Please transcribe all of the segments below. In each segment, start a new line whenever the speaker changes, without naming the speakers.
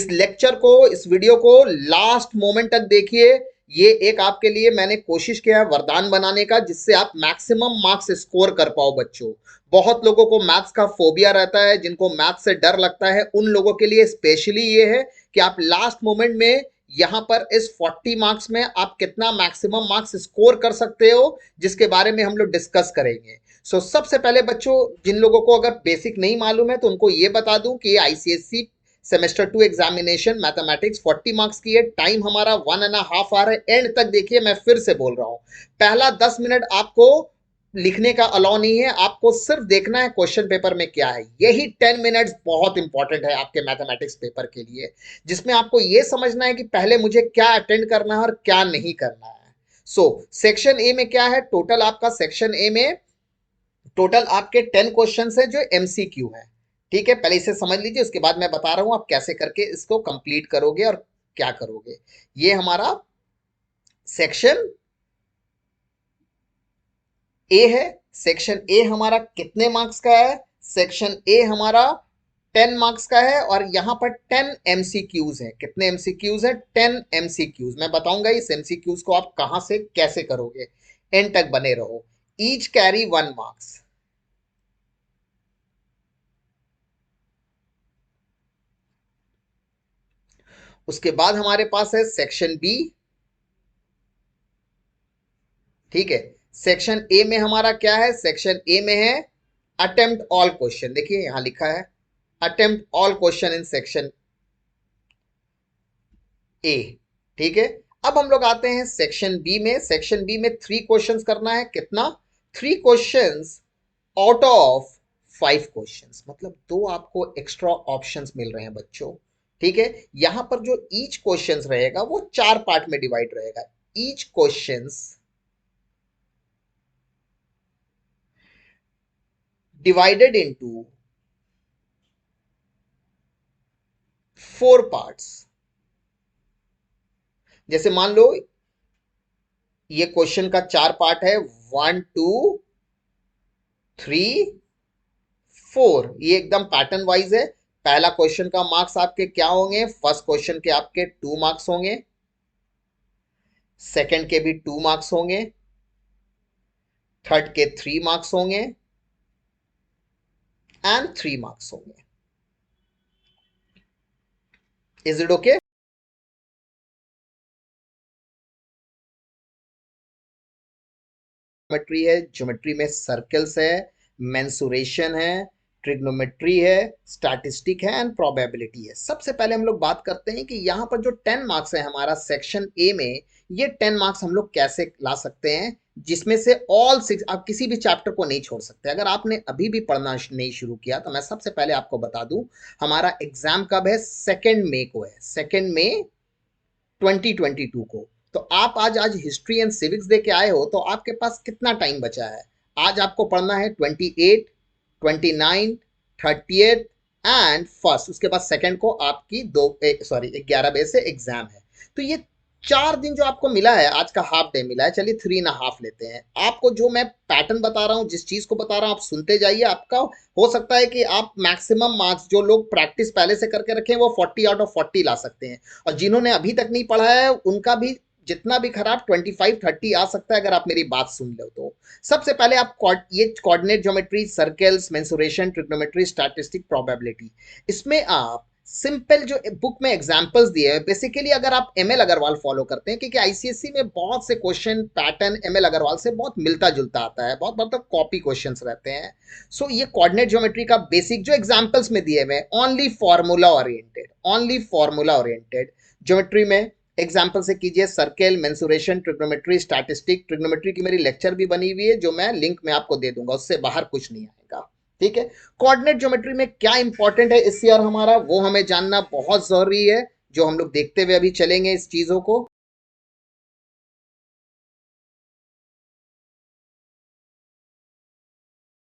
इस लेक्चर को, इस वीडियो को लास्ट मोमेंट तक देखिए। ये एक आपके लिए मैंने कोशिश किया है वरदान बनाने का, जिससे आप मैक्सिमम मार्क्स स्कोर कर पाओ बच्चों। बहुत लोगों को मैथ्स का फोबिया रहता है, जिनको मैथ्स से डर लगता है, उन लोगों के लिए स्पेशली ये है कि आप लास्ट मोमेंट में यहां पर इस 40 मार्क्स में आप कितना मैक्सिमम मार्क्स स्कोर कर सकते हो, जिसके बारे में हम लोग डिस्कस करेंगे। सबसे पहले बच्चों, जिन लोगों को अगर बेसिक नहीं मालूम है तो उनको ये बता दूं कि ICSC semester 2 examination mathematics 40 marks की है। टाइम हमारा 1.5 आवर है। एंड तक देखिए, मैं फिर से बोल रहा हूं, पहला 10 मिनट आपको लिखने का अलाउ नहीं है, आपको सिर्फ देखना है क्वेश्चन पेपर में क्या है। यही 10 मिनट्स बहुत इंपॉर्टेंट है आपके मैथमेटिक्स पेपर के लिए, जिसमें आपको यह समझना है कि पहले मुझे क्या अटेंड करना है और क्या नहीं करना है। सेक्शन ए में क्या है, टोटल आपका सेक्शन ए में टोटल आपके 10 क्वेश्चन है जो एमसीक्यू है। ठीक है, पहले इसे समझ लीजिए, उसके बाद मैं बता रहा हूं आप कैसे करके इसको कंप्लीट करोगे और क्या करोगे। ये हमारा सेक्शन ए है। सेक्शन ए हमारा कितने मार्क्स का है? सेक्शन ए हमारा 10 मार्क्स का है और यहां पर 10 एमसीक्यूज है। कितने एमसीक्यूज है? 10 एमसीक्यूज। मैं बताऊंगा इस एमसीक्यूज को आप कहां से कैसे करोगे। एंड तक बने रहो। Each carry 1 marks. उसके बाद हमारे पास है सेक्शन बी। ठीक है, सेक्शन ए में हमारा क्या है? सेक्शन ए में है अटेम्प्ट ऑल क्वेश्चन। देखिए यहां लिखा है attempt all question in section A. ठीक है, अब हम लोग आते हैं सेक्शन बी में। सेक्शन बी में 3 क्वेश्चंस करना है। कितना? 3 क्वेश्चंस आउट ऑफ 5 क्वेश्चंस, मतलब 2 आपको एक्स्ट्रा ऑप्शंस मिल रहे हैं बच्चों। ठीक है, यहां पर जो ईच क्वेश्चंस रहेगा वो 4 पार्ट में डिवाइड रहेगा। Each questions divided into 4 parts। जैसे मान लो ये क्वेश्चन का 4 पार्ट है, 1 2 3 4। ये एकदम पैटर्न वाइज है। पहला क्वेश्चन का मार्क्स आपके क्या होंगे? फर्स्ट क्वेश्चन के आपके 2 मार्क्स होंगे, सेकंड के भी 2 मार्क्स होंगे, थर्ड के 3 मार्क्स होंगे एंड 3 मार्क्स होंगे। Is it okay? ज्योमेट्री है, ज्योमेट्री में सर्कल्स है, मेंसुरेशन है, ट्रिग्नोमेट्री है, स्टैटिस्टिक है एंड प्रोबेबिलिटी है। सबसे पहले हम लोग बात करते हैं कि यहाँ पर जो 10 मार्क्स है हमारा सेक्शन ए में, ये 10 मार्क्स हम लोग कैसे ला सकते हैं, जिसमें से ऑल 6 आप किसी भी चैप्टर को नहीं छोड़ सकते। अगर आपने अभी भी पढ़ना नहीं शुरू किया तो मैं सबसे पहले आपको बता दूं, हमारा एग्जाम कब है? 2 मई को है। 2 मई 2022 को। तो आप आज हिस्ट्री एंड सिविक्स दे के आए हो, तो आपके पास कितना टाइम बचा है? आज आपको पढ़ना है 28, 29, 30 एंड फर्स्ट। उसके बाद सेकंड को आपकी 11 बजे से एग्जाम है। तो ये 4 दिन जो आपको मिला है, आज का हाफ डे मिला है, चलिए 3.5 लेते हैं। आपको जो मैं पैटर्न बता रहा हूं, जिस चीज को बता रहा हूं, आप सुनते जाइए। आपका हो सकता है कि आप मैक्सिमम मार्क्स, जो लोग प्रैक्टिस पहले से करके रखे हैं, वो 40 आउट ऑफ 40 ला सकते हैं, और जिन्होंने अभी तक नहीं पढ़ा है उनका भी जितना भी खराब 25-30 आ सकता है, अगर आप मेरी बात सुन लो तो। सबसे पहले आप ये coordinate geometry, circles, mensuration, trigonometry, statistic, probability, इसमें आप सिंपल जो बुक में एग्जांपल्स दिए हैं, बेसिकली अगर आप एमएल अग्रवाल फॉलो करते हैं, क्योंकि आईसीएससी में बहुत से क्वेश्चन पैटर्न एमएल अग्रवाल से बहुत मिलता जुलता आता है, बहुत मतलब कॉपी क्वेश्चंस रहते हैं। ये कोऑर्डिनेट ज्योमेट्री का बेसिक जो एग्जांपल्स में दिए हुए, only formula oriented, only formula oriented geometry में एग्जाम्पल से कीजिए। Circle, mensuration, trigonometry, statistic. Trigonometry की मेरी लेक्चर भी बनी हुई है, जो मैं लिंक में आपको दे दूंगा, उससे बाहर कुछ नहीं आएगा। ठीक है, कोऑर्डिनेट ज्योमेट्री में क्या इंपॉर्टेंट है इस ईयर हमारा, वो हमें जानना बहुत जरूरी है, जो हम लोग देखते हुए अभी चलेंगे इस चीजों को।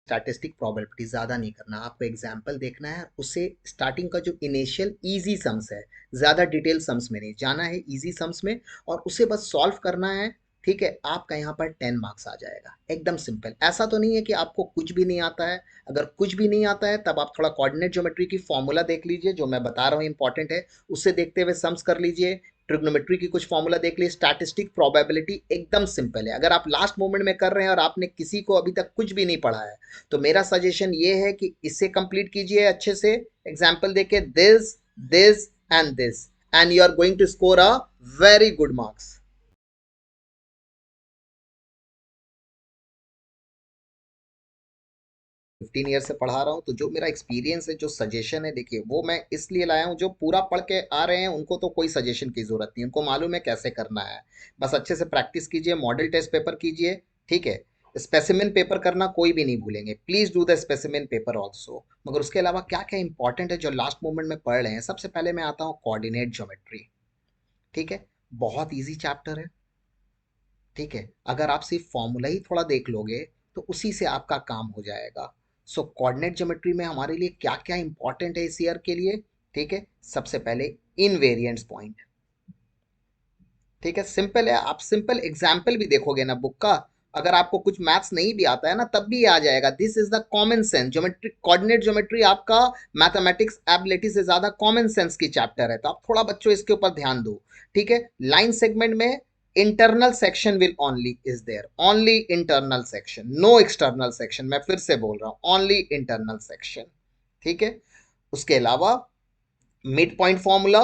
स्टैटिस्टिक, प्रोबेबिलिटी ज्यादा नहीं करना, आपको एग्जाम्पल देखना है, उसे स्टार्टिंग का जो इनिशियल इजी सम्स है, ज्यादा डिटेल सम्स में नहीं जाना है, इजी सम्स में, और उसे बस सॉल्व करना है। ठीक है, आपका यहाँ पर 10 मार्क्स आ जाएगा, एकदम सिंपल। ऐसा तो नहीं है कि आपको कुछ भी नहीं आता है। अगर कुछ भी नहीं आता है तब आप थोड़ा कोऑर्डिनेट ज्योमेट्री की फॉर्मूला देख लीजिए, जो मैं बता रहा हूँ इंपॉर्टेंट है, उससे देखते हुए सम्स कर लीजिए। ट्रिग्नोमेट्री की कुछ फॉर्मूला देख लीजिए, स्टैटिस्टिक, प्रोबेबिलिटी, एकदम सिंपल है। अगर आप लास्ट मोमेंट में कर रहे हैं और आपने किसी को अभी तक कुछ भी नहीं पढ़ा है, तो मेरा सजेशन ये है कि इसे कंप्लीट कीजिए अच्छे से। एग्जाम्पल देके, this, this and this, and you are going to score a very good marks. 15 year से पढ़ा रहा हूँ, तो जो मेरा एक्सपीरियंस है, जो सजेशन है, देखिए वो मैं इसलिए लाया हूँ, जो पूरा पढ़ के आ रहे हैं उनको तो कोई सजेशन की जरूरत नहीं, उनको मालूम है कैसे करना है। बस अच्छे से प्रैक्टिस कीजिए, मॉडल टेस्ट पेपर कीजिए, ठीक है। स्पेसिमेन पेपर करना कोई भी नहीं भूलेंगे, please do the specimen paper also. मगर उसके अलावा क्या क्या इंपॉर्टेंट है जो लास्ट मोमेंट में पढ़ रहे हैं, सबसे पहले मैं आता हूँ कोऑर्डिनेट ज्योमेट्री। ठीक है, बहुत ईजी चैप्टर है। ठीक है, अगर आप सिर्फ फॉर्मूला ही थोड़ा देख लोगे तो उसी से आपका काम हो जाएगा। सो कोऑर्डिनेट ज्योमेट्री में हमारे लिए क्या क्या इंपॉर्टेंट है इस ईयर के लिए? ठीक है, सबसे पहले इनवेरिएंस पॉइंट। ठीक है, सिंपल है, आप सिंपल एग्जाम्पल भी देखोगे ना बुक का, अगर आपको कुछ मैथ्स नहीं भी आता है ना तब भी आ जाएगा। This is the common sense geometry. Coordinate geometry आपका मैथमेटिक्स एबिलिटी से ज्यादा कॉमन सेंस की चैप्टर है, तो आप थोड़ा बच्चों इसके ऊपर ध्यान दो। ठीक है, लाइन सेगमेंट में internal section will only is there, only internal section, no external section. मैं फिर से बोल रहा हूं, ओनली इंटरनल सेक्शन। ठीक है, उसके अलावा मिड पॉइंट फॉर्मूला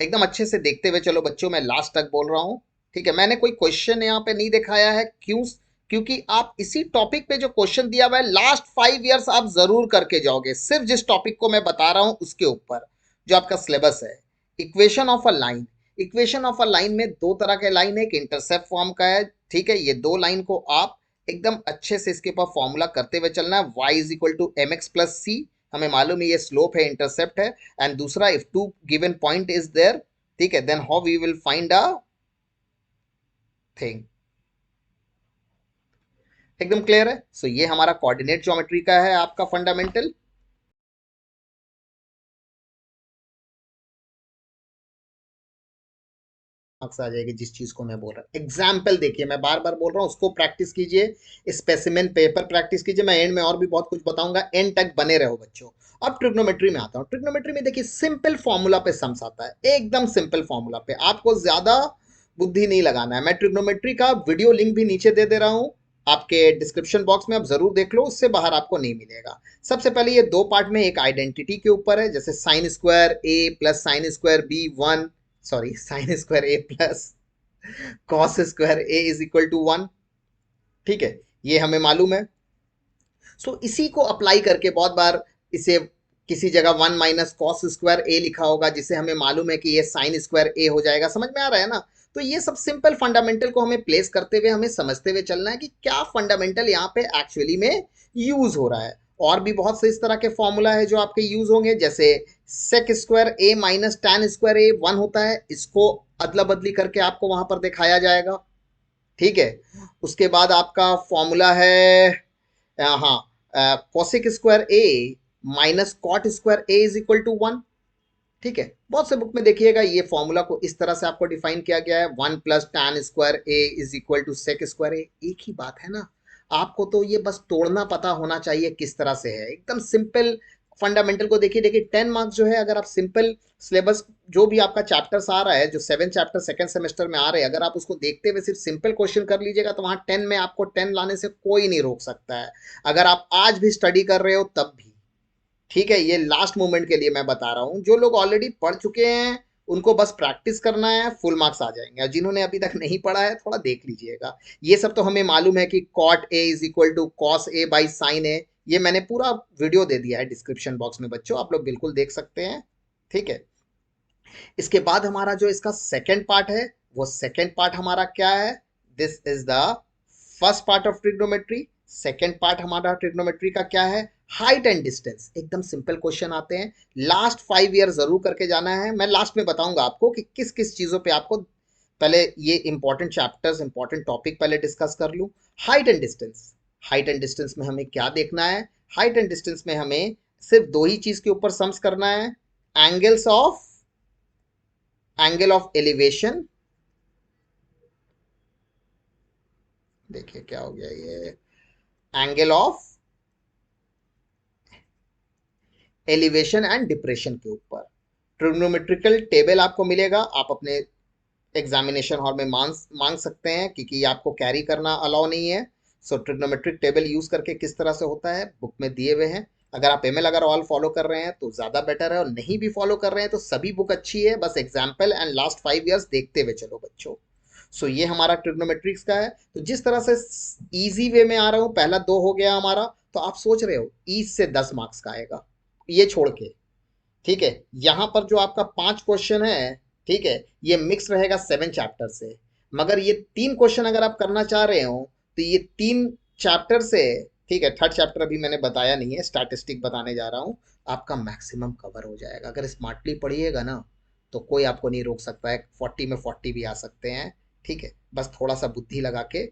एकदम अच्छे से देखते हुए चलो बच्चों, मैं लास्ट तक बोल रहा हूँ। ठीक है, मैंने कोई क्वेश्चन यहाँ पे नहीं दिखाया है, क्यों? क्योंकि आप इसी टॉपिक पे जो क्वेश्चन दिया हुआ है लास्ट 5 इयर्स आप जरूर करके जाओगे, सिर्फ जिस टॉपिक को मैं बता रहा हूँ उसके ऊपर, जो आपका सिलेबस है। Equation of a line, equation of a line में दो तरह के लाइन है, एक इंटरसेप्ट फॉर्म का है। ठीक है, ये दो लाइन को आप एकदम अच्छे से इसके ऊपर फॉर्मूला करते हुए चलना है। y is equal to M X plus C, हमें मालूम है ये स्लोप है, इंटरसेप्ट है। एंड दूसरा, if two given point is there, ठीक है, then how we will find a thing. एकदम क्लियर है? सो ये हमारा कोऑर्डिनेट ज्योमेट्री का है आपका फंडामेंटल। मार्क्स आ जाएगी जिस चीज को मैं बोल रहा हूँ। एग्जाम्पल देखिए, मैं बार बार बोल रहा हूँ, उसको प्रैक्टिस कीजिए, स्पेसिमेन पेपर प्रैक्टिस कीजिए। मैं एंड में और भी बहुत कुछ बताऊंगा, एंड तक बने रहो बच्चों। अब ट्रिग्नोमेट्री में आता हूँ। ट्रिग्नोमेट्री में देखिए सिंपल फॉर्मूला पे सम्स आता है, एकदम सिंपल फॉर्मूला पे, आपको ज्यादा बुद्धि नहीं लगाना है। मैं ट्रिग्नोमेट्री का वीडियो लिंक भी नीचे दे दे रहा हूँ आपके डिस्क्रिप्शन बॉक्स में, आप जरूर देख लो, उससे बाहर आपको नहीं मिलेगा। सबसे पहले ये दो पार्ट में, एक आइडेंटिटी के ऊपर है, जैसे sine square A plus sine square B one, sorry sine square A plus cos square A is equal to one. ठीक है, ये हमें मालूम है। सो इसी को अप्लाई करके बहुत बार इसे किसी जगह वन माइनस कॉस स्क्वायर ए लिखा होगा, जिसे हमें मालूम है कि ये साइन स्क्वायर ए हो जाएगा। समझ में आ रहा है ना? तो ये सब सिंपल फंडामेंटल को हमें प्लेस करते हुए हमें समझते हुए चलना है कि क्या फंडामेंटल यहाँ पे एक्चुअली में यूज हो रहा है। और भी बहुत से इस तरह के फॉर्मूला है जो आपके यूज होंगे, जैसे सेक square A minus tan square A one होता है, इसको अदला बदली करके आपको वहां पर दिखाया जाएगा। ठीक है, उसके बाद आपका फॉर्मूला है, हाँ, cosec square A minus cot square A is equal to one. ठीक है, बहुत से बुक में देखिएगा ये फॉर्मूला को इस तरह से आपको डिफाइन किया गया है, one plus tan square A is equal to sec square A. एक ही बात है ना, आपको तो ये बस तोड़ना पता होना चाहिए किस तरह से है, एकदम सिंपल। फंडामेंटल को देखिए, देखिए 10 मार्क्स जो है, अगर आप सिंपल सिलेबस जो भी आपका चैप्टर्स आ रहा है, जो 7 चैप्टर सेकंड सेमेस्टर में आ रहे हैं, अगर आप उसको देखते हुए सिर्फ सिंपल क्वेश्चन कर लीजिएगा तो वहां 10 में आपको 10 लाने से कोई नहीं रोक सकता है, अगर आप आज भी स्टडी कर रहे हो तब भी। ठीक है, ये लास्ट मोमेंट के लिए मैं बता रहा हूं, जो लोग ऑलरेडी पढ़ चुके हैं उनको बस प्रैक्टिस करना है, फुल मार्क्स आ जाएंगे। और जिन्होंने अभी तक नहीं पढ़ा है थोड़ा देख लीजिएगा। ये सब तो हमें मालूम है कि cot A is equal to cos A by sine A, ये मैंने पूरा वीडियो दे दिया है डिस्क्रिप्शन बॉक्स में बच्चों, आप लोग बिल्कुल देख सकते हैं। ठीक है, इसके बाद हमारा जो इसका सेकेंड पार्ट है, वो सेकेंड पार्ट हमारा क्या है? This is the first part of trigonometry. Second part हमारा ट्रिग्नोमेट्री का क्या है? Height and distance. एकदम सिंपल क्वेश्चन आते हैं, लास्ट 5 ईयर जरूर करके जाना है। मैं लास्ट में बताऊंगा आपको कि किस किस चीजों पे आपको, पहले ये इंपॉर्टेंट चैप्टर्स, इंपॉर्टेंट टॉपिक पहले डिस्कस कर लूं। Height and distance, height and distance में हमें क्या देखना है? हाइट एंड डिस्टेंस में हमें सिर्फ दो ही चीज के ऊपर सम्स करना है, angles of, angle of elevation देखिए क्या हो गया ये, angle of elevation and depression के ऊपर ट्रिग्नोमेट्रिकल टेबल आपको मिलेगा, आप अपने एग्जामिनेशन हॉल में मांग मांग सकते हैं, क्योंकि आपको कैरी करना अलाउ नहीं है। सो ट्रिग्नोमेट्रिक टेबल यूज करके किस तरह से होता है बुक में दिए हुए हैं। अगर आप एमएल अगर ऑल फॉलो कर रहे हैं तो ज़्यादा बेटर है, और नहीं भी फॉलो कर रहे हैं तो सभी बुक अच्छी है, बस एग्जाम्पल एंड लास्ट 5 ईयर्स देखते हुए चलो बच्चों। सो ये हमारा ट्रिग्नोमेट्रिक्स का है। तो जिस तरह से इजी वे में आ रहा हूँ, पहला 2 हो गया हमारा, तो आप सोच रहे हो ईज से 10 मार्क्स का आएगा, ये छोड़ के। ठीक है, यहां पर जो आपका 5 क्वेश्चन है, ठीक है, ये मिक्स रहेगा 7 चैप्टर से। मगर ये 3 क्वेश्चन अगर आप करना चाह रहे हो तो ये 3 चैप्टर से, ठीक है, थर्ड चैप्टर अभी मैंने बताया नहीं है, स्टैटिस्टिक बताने जा रहा हूं, आपका मैक्सिमम कवर हो जाएगा अगर स्मार्टली पढ़िएगा ना। तो कोई आपको नहीं रोक सकता है, 40 में 40 भी आ सकते हैं। ठीक है, बस थोड़ा सा बुद्धि लगा के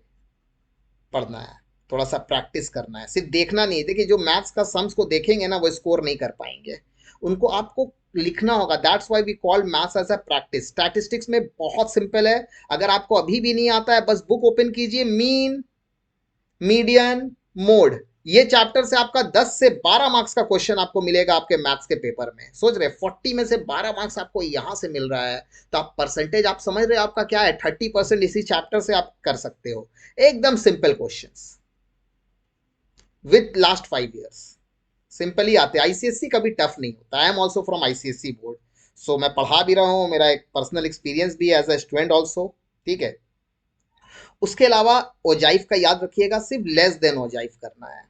पढ़ना है, थोड़ा सा प्रैक्टिस करना है, सिर्फ देखना नहीं है। देखिए जो मैथ्स का सम्स को देखेंगे ना वो स्कोर नहीं कर पाएंगे, उनको आपको लिखना होगा। That's why we call maths as a practice. Statistics में बहुत सिंपल है, अगर आपको अभी भी नहीं आता है बस बुक ओपन कीजिए, मीन, मीडियन, मोड, ये चैप्टर से आपका 10 से 12 मार्क्स का क्वेश्चन आपको मिलेगा आपके मैथ्स के पेपर में। सोच रहे 40 में से 12 मार्क्स आपको यहां से मिल रहा है, तो आप परसेंटेज आप समझ रहे हो आपका क्या है, 30% इसी चैप्टर से आप कर सकते हो। एकदम simple questions with last 5 years, simply आते हैं। आईसीएससी कभी टफ नहीं होता। I am also from ICSE board, so मैं पढ़ा भी रहा हूँ, मेरा एक पर्सनल एक्सपीरियंस भी है एज अ स्टूडेंट ऑल्सो। ठीक है, उसके अलावा ओजाइफ का याद रखिएगा, सिर्फ लेस देन ओजाइफ करना है।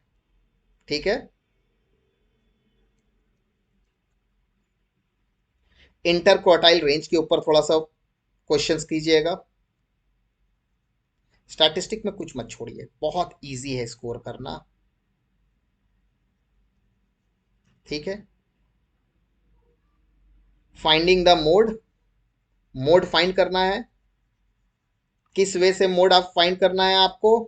ठीक है, इंटर क्वार्टाइल रेंज के ऊपर थोड़ा सा क्वेश्चंस कीजिएगा। स्टैटिस्टिक में कुछ मत छोड़िए, बहुत इजी है स्कोर करना। ठीक है, finding the mode, mode find करना है, किस वे से मोड आप फाइंड करना है आपको।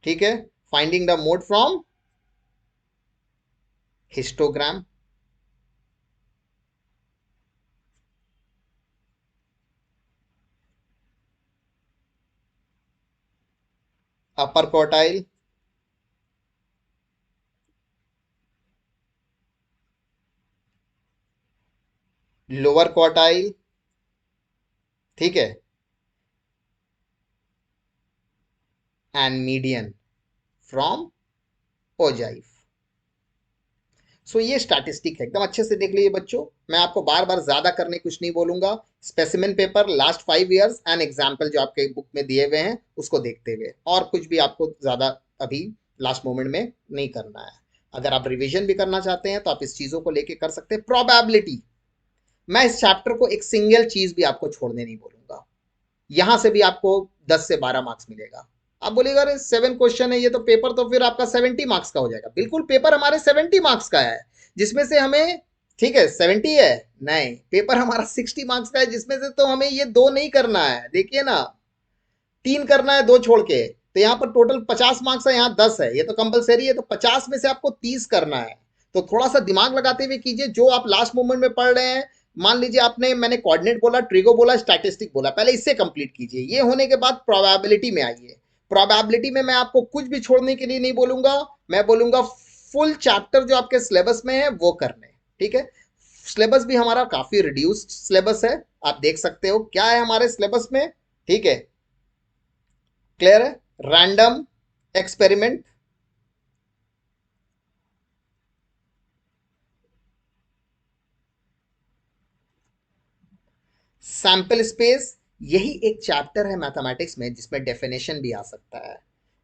ठीक है, finding the mode from histogram, upper quartile, lower quartile. ठीक है, एंड मीडियन फ्रॉम ओजाइफ। सो ये स्टैटिस्टिक है, एकदम अच्छे से देख लीजिए बच्चों। मैं आपको बार बार ज्यादा करने कुछ नहीं बोलूंगा। Specimen paper last 5 years and example जो आपके बुक में दिए हुए हैं उसको देखते हुए, और कुछ भी आपको ज्यादा अभी लास्ट मोमेंट में नहीं करना है। अगर आप रिवीजन भी करना चाहते हैं तो आप इस चीजों को लेके कर सकते हैं। प्रोबेबिलिटी, मैं इस चैप्टर को एक सिंगल चीज भी आपको छोड़ने नहीं बोलूंगा, यहां से भी आपको 10 से 12 मार्क्स मिलेगा। आप बोलेगा अरे 7 क्वेश्चन है ये तो, पेपर तो फिर आपका 70 मार्क्स का हो जाएगा। बिल्कुल, पेपर हमारे 70 मार्क्स का है, जिसमें से हमें, ठीक है 70 है, नहीं, पेपर हमारा 60 मार्क्स का है, जिसमें से तो हमें ये 2 नहीं करना है, देखिए ना, 3 करना है 2 छोड़ के। तो यहाँ पर टोटल 50 मार्क्स है, यहाँ 10 है, ये तो कंपलसरी है, तो 50 में से आपको 30 करना है। तो थोड़ा सा दिमाग लगाते हुए कीजिए, जो आप लास्ट मोमेंट में पढ़ रहे हैं। मान लीजिए आपने, मैंने कोऑर्डिनेट बोला, ट्रिगो बोला, स्टैटिस्टिक बोला, पहले इससे कंप्लीट कीजिए। ये होने के बाद प्रोबेबिलिटी में आइए। प्रोबेबिलिटी में मैं आपको कुछ भी छोड़ने के लिए नहीं बोलूंगा, मैं बोलूंगा फुल चैप्टर जो आपके सिलेबस में है वो करने। ठीक है, सिलेबस भी हमारा काफी रिड्यूस्ड सिलेबस है, आप देख सकते हो क्या है हमारे सिलेबस में। ठीक है, क्लियर है, रैंडम एक्सपेरिमेंट, सैंपल स्पेस, यही एक चैप्टर है मैथमेटिक्स में जिसमें डेफिनेशन भी आ सकता है।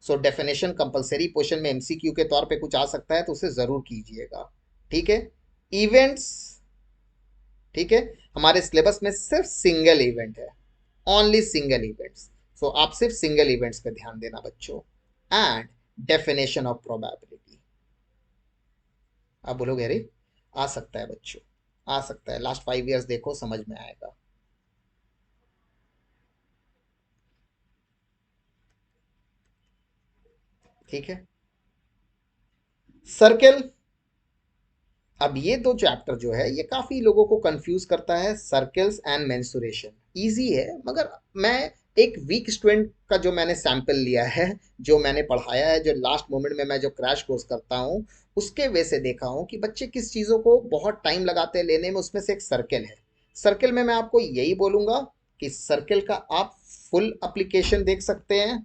सो डेफिनेशन कंपलसरी क्वेश्चन में एमसीक्यू के तौर पे कुछ आ सकता है, तो उसे जरूर कीजिएगा। ठीक है, इवेंट्स, ठीक है, हमारे सिलेबस में सिर्फ सिंगल इवेंट है, ओनली सिंगल इवेंट्स। सो आप सिर्फ सिंगल इवेंट्स पे ध्यान देना बच्चों। एंड डेफिनेशन ऑफ प्रोबेबिलिटी, आप बोलोगे अरे आ सकता है बच्चों, आ सकता है, लास्ट 5 ईयर्स देखो समझ में आएगा। ठीक है, सर्कल, अब ये 2 चैप्टर जो है ये काफी लोगों को कंफ्यूज करता है, सर्कल्स एंड मेंसुरेशन। इजी है, मगर मैं एक वीक स्टूडेंट का जो मैंने सैंपल लिया है, जो मैंने पढ़ाया है, जो लास्ट मोमेंट में मैं जो क्रैश कोर्स करता हूँ, उसके वे से देखा हूँ कि बच्चे किस चीज़ों को बहुत टाइम लगाते हैं लेने में। उसमें से एक सर्किल है। सर्किल में मैं आपको यही बोलूँगा कि सर्किल का आप फुल एप्लीकेशन देख सकते हैं।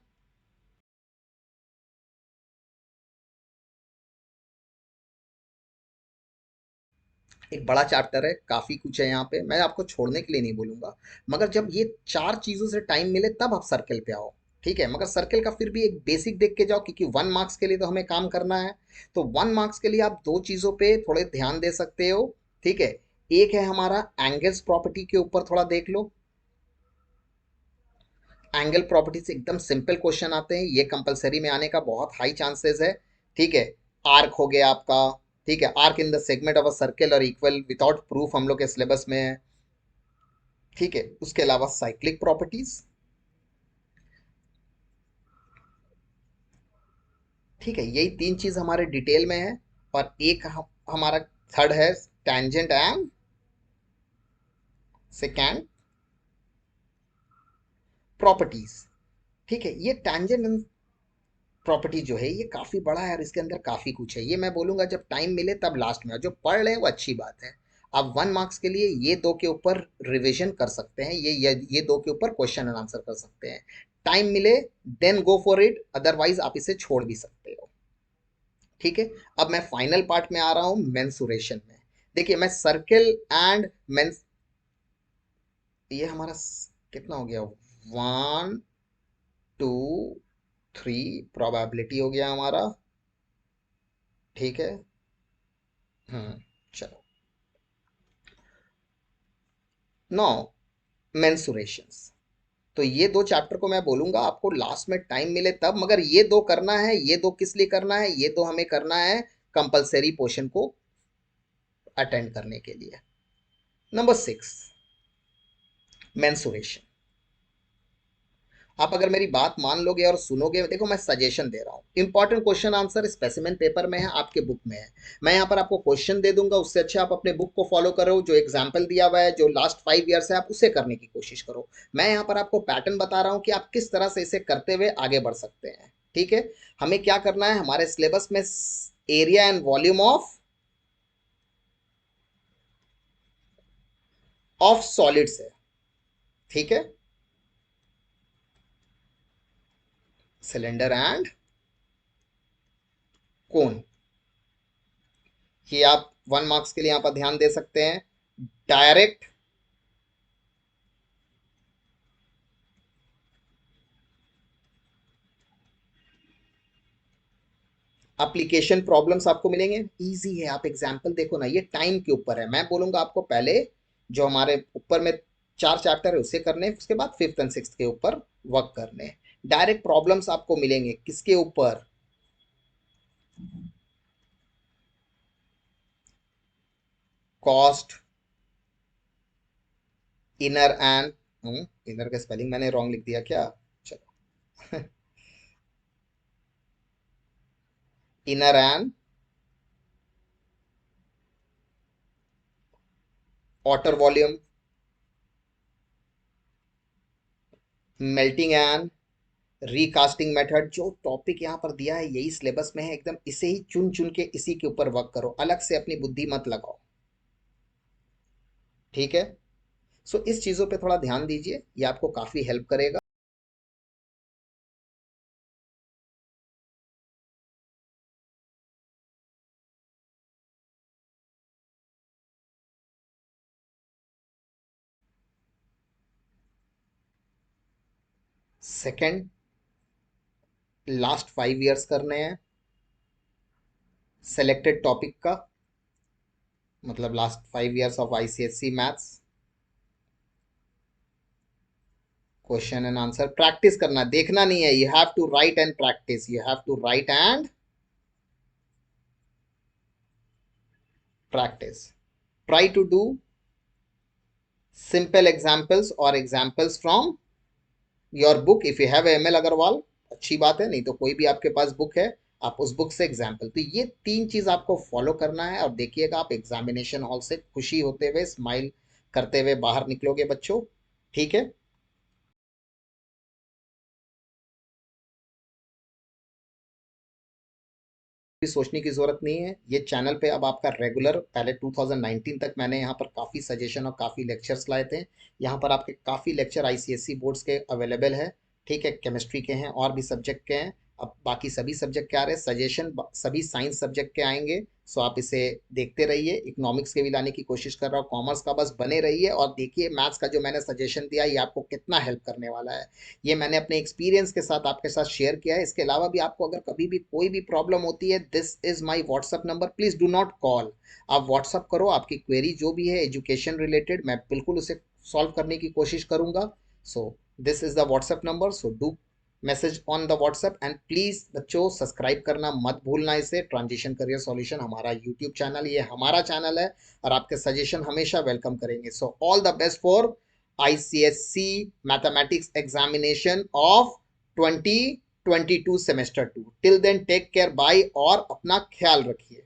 एक बड़ा चैप्टर है, काफ़ी कुछ है यहाँ पे, मैं आपको छोड़ने के लिए नहीं बोलूँगा। मगर जब ये चार चीज़ों से टाइम मिले तब आप सर्किल पे आओ। ठीक है, मगर सर्किल का फिर भी एक बेसिक देख के जाओ, क्योंकि 1 मार्क्स के लिए तो हमें काम करना है। तो 1 मार्क्स के लिए आप दो चीज़ों पे थोड़े ध्यान दे सकते हो। ठीक है, एक है हमारा एंगल्स प्रॉपर्टी के ऊपर थोड़ा देख लो। एंगल प्रॉपर्टी से एकदम सिंपल क्वेश्चन आते हैं, ये कंपलसरी में आने का बहुत हाई चांसेस है। ठीक है, आर्क हो गया आपका। ठीक है, arc in the segment of a circle और इक्वल विदाउट प्रूफ हम लोग के सिलेबस में है। ठीक है, उसके अलावा साइक्लिक प्रॉपर्टीज। ठीक है, यही तीन चीज हमारे डिटेल में है। और एक हमारा थर्ड है टेंजेंट एंड सेकेंड प्रॉपर्टीज। ठीक है, ये टेंजेंट प्रॉपर्टी जो है ये काफ़ी बड़ा है और इसके अंदर काफ़ी कुछ है। ये मैं बोलूँगा जब टाइम मिले तब लास्ट में, जो पढ़ रहे हैं वो अच्छी बात है। आप 1 मार्क्स के लिए ये दो के ऊपर रिवीजन कर सकते हैं, ये दो के ऊपर क्वेश्चन एंड आंसर कर सकते हैं। टाइम मिले then go for it, otherwise आप इसे छोड़ भी सकते हो। ठीक है, अब मैं फाइनल पार्ट में आ रहा हूँ, मेंसुरेशन में। देखिए, मैं सर्किल एंड मेंस, ये हमारा कितना हो गया, 1 2 3 प्रोबेबिलिटी हो गया हमारा। ठीक है। चलो, नो मेंसुरेशंस। तो ये दो चैप्टर को मैं बोलूंगा आपको लास्ट में टाइम मिले तब, मगर ये दो करना है। ये दो किस लिए करना है, ये दो हमें करना है कंपलसरी पोर्शन को अटेंड करने के लिए। Number 6, mensuration. आप अगर मेरी बात मान लोगे और सुनोगे, देखो मैं सजेशन दे रहा हूँ, important question answer specimen paper में है, आपके बुक में है। मैं यहाँ पर आपको क्वेश्चन दे दूंगा, उससे अच्छा आप अपने बुक को फॉलो करो। जो एग्जाम्पल दिया हुआ है, जो लास्ट 5 ईयर है, आप उसे करने की कोशिश करो। मैं यहाँ पर आपको पैटर्न बता रहा हूँ कि आप किस तरह से इसे करते हुए आगे बढ़ सकते हैं। ठीक है, हमें क्या करना है, हमारे सिलेबस में area and volume of solids है। ठीक है, सिलेंडर एंड कोन। ये आप 1 मार्क्स के लिए यहाँ पर ध्यान दे सकते हैं। डायरेक्ट एप्लीकेशन प्रॉब्लम्स आपको मिलेंगे, इजी है। आप एग्जांपल देखो ना, ये टाइम के ऊपर है। मैं बोलूंगा आपको पहले जो हमारे ऊपर में चार चैप्टर है उसे करने, उसके बाद फिफ्थ एंड सिक्स्थ के ऊपर वर्क करने। डायरेक्ट प्रॉब्लम्स आपको मिलेंगे किसके ऊपर, कॉस्ट, इनर एंड, इनर का स्पेलिंग मैंने रॉन्ग लिख दिया क्या, चलो inner and water volume, melting and recasting method. जो टॉपिक यहाँ पर दिया है यही सिलेबस में है एकदम, इसे ही चुन चुन के इसी के ऊपर वर्क करो, अलग से अपनी बुद्धि मत लगाओ। ठीक है, सो इस चीज़ों पे थोड़ा ध्यान दीजिए, ये आपको काफ़ी हेल्प करेगा। सेकंड, लास्ट 5 ईयर्स करने हैं सेलेक्टेड टॉपिक का, मतलब last 5 years of ICSE maths, question and answer practice करना, देखना नहीं है। You have to write and practice, you have to write and practice. Try to do simple examples और examples from your book if you have M L Agarwal, अच्छी बात है, नहीं तो कोई भी आपके पास बुक है, आप उस बुक से एग्जाम्पल। तो ये तीन चीज आपको फॉलो करना है और देखिएगा आप एग्जामिनेशन हॉल से खुशी होते हुए, स्माइल करते हुए बाहर निकलोगे बच्चों। ठीक है। भी सोचने की ज़रूरत नहीं है। ये चैनल पे अब आपका रेगुलर, पहले 2019 तक मैंने यहाँ पर काफ़ी सजेशन और काफ़ी लेक्चर्स लाए थे। यहाँ पर आपके काफ़ी लेक्चर आईसीएसई बोर्ड्स के अवेलेबल है, ठीक है, केमिस्ट्री के हैं और भी सब्जेक्ट के हैं। अब बाकी सभी सब्जेक्ट के आ रहे हैं, सजेशन सभी साइंस सब्जेक्ट के आएंगे। सो आप इसे देखते रहिए। इकोनॉमिक्स के भी लाने की कोशिश कर रहा हूँ, कॉमर्स का, बस बने रहिए और देखिए मैथ्स का जो मैंने सजेशन दिया ये आपको कितना हेल्प करने वाला है। ये मैंने अपने एक्सपीरियंस के साथ आपके साथ शेयर किया है। इसके अलावा भी आपको अगर कभी भी कोई भी प्रॉब्लम होती है, this is my WhatsApp number, please do not call. आप व्हाट्सअप करो, आपकी क्वेरी जो भी है एजुकेशन रिलेटेड, मैं बिल्कुल उसे सॉल्व करने की कोशिश करूंगा। So this is the WhatsApp number, so do message on the WhatsApp and please बच्चों सब्सक्राइब करना मत भूलना। इसे ट्रांजिशन करियर सॉल्यूशन हमारा यूट्यूब चैनल, ये हमारा चैनल है और आपके सजेशन हमेशा वेलकम करेंगे। So all the best for ICSC mathematics examination of 2022 semester 2। Till then take care, bye और अपना ख्याल रखिए।